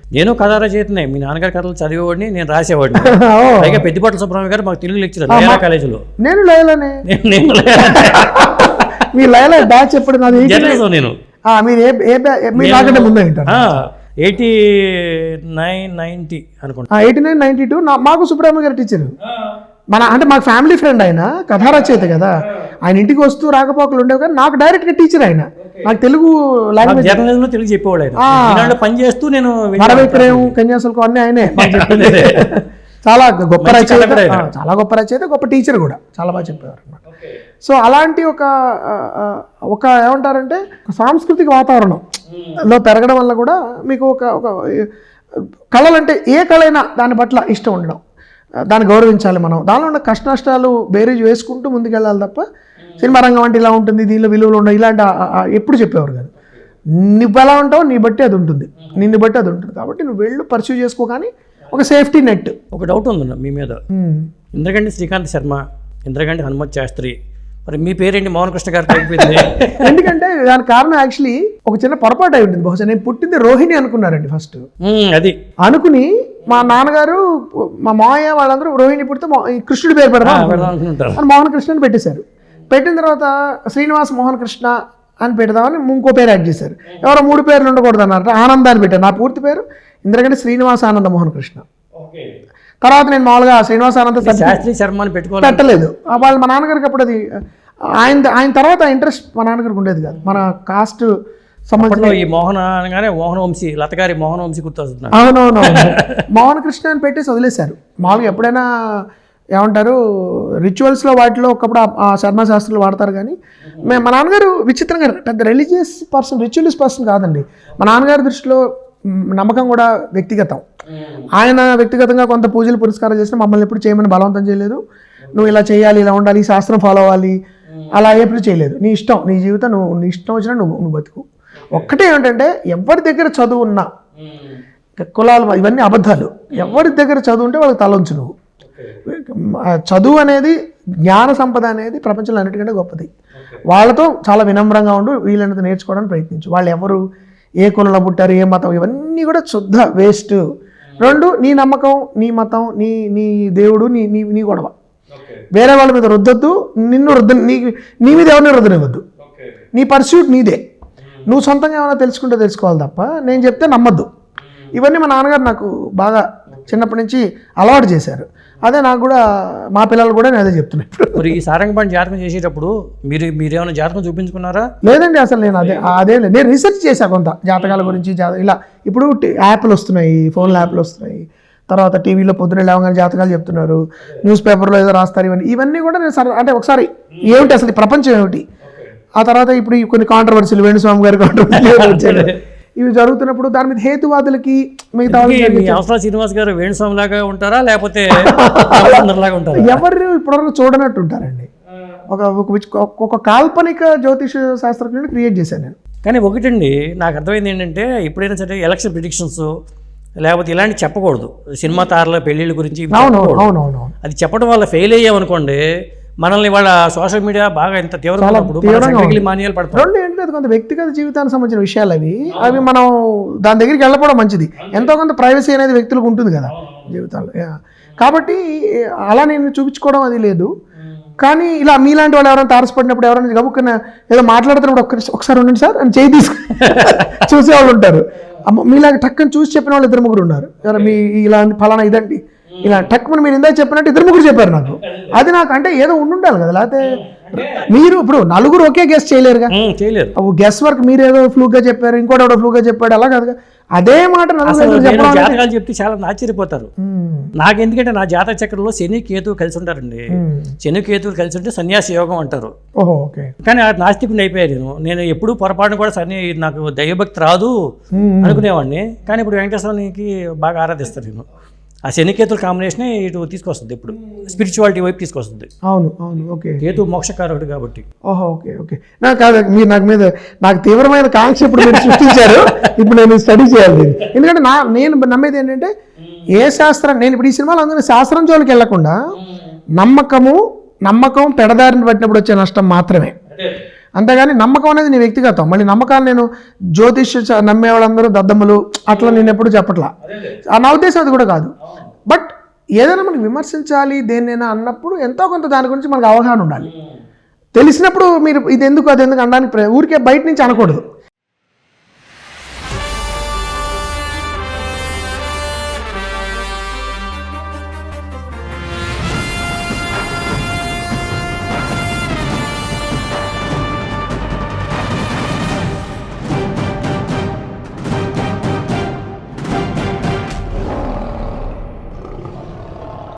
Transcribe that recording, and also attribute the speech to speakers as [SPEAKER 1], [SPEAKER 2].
[SPEAKER 1] నేను కథా రచయితనే. మీ నాన్నగారి కథలు చదివేవాడిని, నేను రాసేవాడిని. పైగా పెద్దిపట్ల సుబ్రహ్మణ్య గారు మాకు తెలుగు లెక్చరర్ లయలా కాలేజీలో.
[SPEAKER 2] నేను లయలానే. మీ లయలా బ్యాచ్ ఎప్పుడు నాది?
[SPEAKER 1] జర్నలిజం నేను.
[SPEAKER 2] మీరు మీరు నాకంటే ముందే వింటారు.
[SPEAKER 1] 89-90 అనుకుంటా.
[SPEAKER 2] 89-92 మాకు సుబ్రహ్మణ్య గారు టీచరు. అంటే మాకు ఫ్యామిలీ ఫ్రెండ్ ఆయన, కథా రచయిత కదా. ఆయన ఇంటికి వస్తూ రాకపోకలు ఉండేవి, కానీ నాకు డైరెక్ట్గా టీచర్ ఆయన. నాకు తెలుగు లాంగ్వేజ్
[SPEAKER 1] జర్నలిజంలో తెలుగు చెప్పేవాడు ఆయన. పని చేస్తూ నేను
[SPEAKER 2] మరవిక్రయం కన్యాశుల్కం అన్నీ ఆయనే. చాలా గొప్ప రచయిత, చాలా గొప్ప రచయిత, గొప్ప టీచర్ కూడా. చాలా బాగా చెప్పేవారు అనమాట. సో అలాంటి ఒక ఏమంటారంటే సాంస్కృతిక వాతావరణంలో పెరగడం వల్ల కూడా మీకు ఒక కళలంటే ఏ కళ అయినా దాని పట్ల ఇష్టం ఉండడం, దాన్ని గౌరవించాలి మనం. దానిలో ఉన్న కష్ట నష్టాలు బేరీజ్ వేసుకుంటూ ముందుకెళ్ళాలి తప్ప సినిమా రంగం అంటే ఇలా ఉంటుంది, దీనిలో విలువలు ఉండవు ఇలాంటి ఎప్పుడు చెప్పేవారు కాదు. నువ్వు ఎలా ఉంటావు నీ బట్టి అది ఉంటుంది, నిన్ను బట్టి అది ఉంటుంది. కాబట్టి నువ్వు వెళ్ళు పర్సూ చేసుకో, కానీ ఒక సేఫ్టీ నెట్.
[SPEAKER 1] ఒక డౌట్ ఉంది మీ మీద. ఇంద్రగంటి శ్రీకాంత్ శర్మ, ఇంద్రగంటి హనుమత్ శాస్త్రి, మరి మీ పేరేంటి మోహన్ కృష్ణ గారు అయిపోయింది?
[SPEAKER 2] ఎందుకంటే దానికి కారణం యాక్చువల్లీ ఒక చిన్న పొరపాటు అయి ఉంటుంది. బహుశా నేను పుట్టింది రోహిణి అనుకున్నారండి ఫస్ట్. అది అనుకుని మా నాన్నగారు మా మావయ్య వాళ్ళందరూ రోహిణి పుడితే కృష్ణుడి పేరు పెడదాం మోహన్ కృష్ణ అని పెట్టేశారు. పెట్టిన తర్వాత శ్రీనివాస్ మోహన్ కృష్ణ అని పెడదామని ఇంకో పేరు యాడ్ చేశారు. ఎవరో 3 పేర్లు ఉండకూడదు అన్నారు, ఆనంద అని పెట్టారు. నా పూర్తి పేరు ఇంద్రగంటి శ్రీనివాస్ ఆనంద మోహన్ కృష్ణ. తర్వాత నేను మామూలుగా శ్రీనివాస్ ఆనంద
[SPEAKER 1] శాస్త్రి శర్మ అని
[SPEAKER 2] పెట్టలేదు. వాళ్ళు మా నాన్నగారికి అప్పుడు అది ఆయన తర్వాత ఇంట్రెస్ట్ మా నాన్నగారికి ఉండేది కాదు. మన కాస్ట్
[SPEAKER 1] సంబంధించిన ఈ మోహన్ అనగానే మోహన్ వంశీ, లతగారి మోహన్ వంశీ గుర్తొస్తుంది.
[SPEAKER 2] అవునవును, మోహన్ కృష్ణ అని పెట్టేసి వదిలేశారు. మామూలుగా ఎప్పుడైనా ఏమంటారు రిచువల్స్లో వాటిలో ఒకప్పుడు ఆ శర్మ శాస్త్రులు వాడతారు. కానీ మా నాన్నగారు విచిత్రంగా పెద్ద రిలీజియస్ పర్సన్, రిచువలిస్ట్ పర్సన్ కాదండి. మా నాన్నగారి దృష్టిలో నమ్మకం కూడా వ్యక్తిగతం. ఆయన వ్యక్తిగతంగా కొంత పూజలు పురస్కారం చేసినా మమ్మల్ని ఎప్పుడు చేయమని బలవంతం చేయలేదు. నువ్వు ఇలా చేయాలి, ఇలా ఉండాలి, ఈ శాస్త్రం ఫాలో అవ్వాలి, అలా ఎప్పుడు చేయలేదు. నీ ఇష్టం, నీ జీవితం, నీ ఇష్టం వచ్చినా నువ్వు బతుకు. ఒక్కటే ఏమిటంటే ఎవరి దగ్గర చదువు ఉన్నా, కులాలు ఇవన్నీ అబద్ధాలు. ఎవరి దగ్గర చదువు ఉంటే వాళ్ళకి తలొంచు. నువ్వు చదువు అనేది, జ్ఞాన సంపద అనేది ప్రపంచంలో అన్నిటికంటే గొప్పది. వాళ్ళతో చాలా వినమ్రంగా ఉండు, వీళ్ళని నేర్చుకోవడానికి ప్రయత్నించు. వాళ్ళు ఎవరు, ఏ కులంలో పుట్టారు, ఏ మతం, ఇవన్నీ కూడా శుద్ధ వేస్ట్. 2 నీ నమ్మకం, నీ మతం, నీ దేవుడు, నీ గొడవ. వేరే వాళ్ళ మీద రుద్దొద్దు, నీ మీద ఎవరిని రుద్దనివ్వద్దు. నీ పర్స్యూట్ నీదే. నువ్వు సొంతంగా ఏమైనా తెలుసుకోవాలి తప్ప నేను చెప్తే నమ్మద్దు. ఇవన్నీ మా నాన్నగారు నాకు బాగా చిన్నప్పటి నుంచి అలవాటు చేశారు. అదే నాకు కూడా, మా పిల్లలు కూడా నేను అదే చెప్తున్నాను.
[SPEAKER 1] మరి ఈ సారంగపాణి జాతకం చేసేటప్పుడు మీరేమైనా జాతకం చూపించుకున్నారా?
[SPEAKER 2] లేదండి, అసలు నేను అదే లేదు. నేను రీసెర్చ్ చేశాను కొంత జాతకాల గురించి. ఇలా ఇప్పుడు యాప్లు వస్తున్నాయి, ఫోన్లో యాప్లు వస్తున్నాయి, తర్వాత టీవీలో పొద్దున లేవగానే జాతకాలు చెప్తున్నారు, న్యూస్ పేపర్లో ఏదో రాస్తారు. ఇవన్నీ కూడా నేను అంటే ఒకసారి ఏమిటి అసలు ఈ ప్రపంచం ఏమిటి. ఆ తర్వాత ఇప్పుడు కొన్ని కాంట్రవర్సీలు, వేణుస్వామి గారి కాంట్రవర్సీలు వచ్చాయి. ఇవి జరుగుతున్నప్పుడు దాని మీద హేతువాదులకి మిగతా
[SPEAKER 1] శ్రీనివాస్ గారు వేణుస్వామి లాగా ఉంటారా, లేకపోతే
[SPEAKER 2] ఎవరు ఇప్పటివరకు చూడనట్టు ఉంటారండి. ఒక కాల్పనిక జ్యోతిష శాస్త్రజ్ఞుని క్రియేట్ చేశాను నేను.
[SPEAKER 1] కానీ ఒకటండి నాకు అర్థమైంది ఏంటంటే, ఎప్పుడైనా సరే ఎలక్షన్ ప్రిడిక్షన్స్ లేకపోతే ఇలాంటి చెప్పకూడదు. సినిమా తారల పెళ్లిళ్ళ గురించి
[SPEAKER 2] అవునవును
[SPEAKER 1] అది చెప్పడం వల్ల ఫెయిల్ అయ్యామనుకోండి, మనల్ని వాళ్ళ సోషల్ మీడియా బాగా ఇంత తీవ్రంగా మాన్యాలు పడతారు.
[SPEAKER 2] ఏంటంటే కొంత వ్యక్తిగత జీవితానికి సంబంధించిన విషయాలు అవి మనం దాని దగ్గరికి వెళ్ళకపోవడం మంచిది. ఎంతో కొంత ప్రైవసీ అనేది వ్యక్తులకు ఉంటుంది కదా జీవితాల్లో. కాబట్టి అలా నేను చూపించుకోవడం అది లేదు. కానీ ఇలా మీలాంటి వాళ్ళు ఎవరైనా తారసపడినప్పుడు, ఎవరైనా గబుక్కున ఏదో మాట్లాడుతున్నప్పుడు ఒకసారి ఉండండి సార్ అని చేయి తీసుకు చూసేవాళ్ళు ఉంటారు. మీలాగా టక్కని చూసి చెప్పిన వాళ్ళు 2-3 ఉన్నారు. మీ ఇలా ఫలానా ఇదండి ఇలా టక్కుమని మీరు ఇందాక చెప్పినట్టు 2-3 చెప్పారు నాకు. అది నాకు అంటే ఏదో ఉండాలి కదా. లేకపోతే మీరు ఇప్పుడు 4 ఒకే గెస్ చేయలేరుగా. గెస్ వర్క్ మీరు ఏదో ఫ్లూగా చెప్పారు, ఇంకోటి ఎవడో ఫ్లూగా చెప్పాడు, అలా కాదుగా. అదే మాట
[SPEAKER 1] జాతకాలు చెప్తే చాలా ఆశ్చర్యపోతారు. నాకెందుకంటే నా జాతక చక్రంలో శని కేతువు కలిసి ఉంటారండి. శని కేతువులు కలిసి ఉంటే సన్యాసి యోగం అంటారు. కానీ నాస్తికుని అయిపోయారు. నేను ఎప్పుడు పొరపాటును కూడా నాకు దైవభక్తి రాదు అనుకునేవాడిని. కానీ ఇప్పుడు వెంకటేశ్వరానికి బాగా ఆరాధిస్తాను నేను. ఆ శనికేతుల కాంబినేషన్ ఇటు తీసుకొస్తుంది, ఇప్పుడు స్పిరిచువాలిటీ వైపు తీసుకొస్తుంది.
[SPEAKER 2] అవును, ఓకే.
[SPEAKER 1] కేతు మోక్షకారకుడు కాబట్టి.
[SPEAKER 2] ఓకే. మీరు నాకు తీవ్రమైన కాంక్ష ఇప్పుడు మీరు సృష్టించారు. ఇప్పుడు నేను స్టడీ చేయాలి. ఎందుకంటే నేను నమ్మేది ఏంటంటే, ఏ శాస్త్రం, నేను ఇప్పుడు ఈ సినిమాలో అందరూ శాస్త్రం జోలికి వెళ్లకుండా నమ్మకం పెడదారిని పట్టినప్పుడు వచ్చే నష్టం మాత్రమే. అంతేగాని నమ్మకం అనేది నీ వ్యక్తిగతం. మళ్ళీ నమ్మకాన్ని నేను జ్యోతిష్య నమ్మే వాళ్ళందరూ దద్దమ్మలు అట్లా నేను ఎప్పుడు చెప్పట్లా. నా ఉద్దేశం అది కూడా కాదు. బట్ ఏదైనా మనకి విమర్శించాలి దేన్నైనా అన్నప్పుడు ఎంతో కొంత దాని గురించి మనకు అవగాహన ఉండాలి. తెలిసినప్పుడు మీరు ఇది ఎందుకు అది ఎందుకు అనడానికి ఊరికే బయట నుంచి అనకూడదు.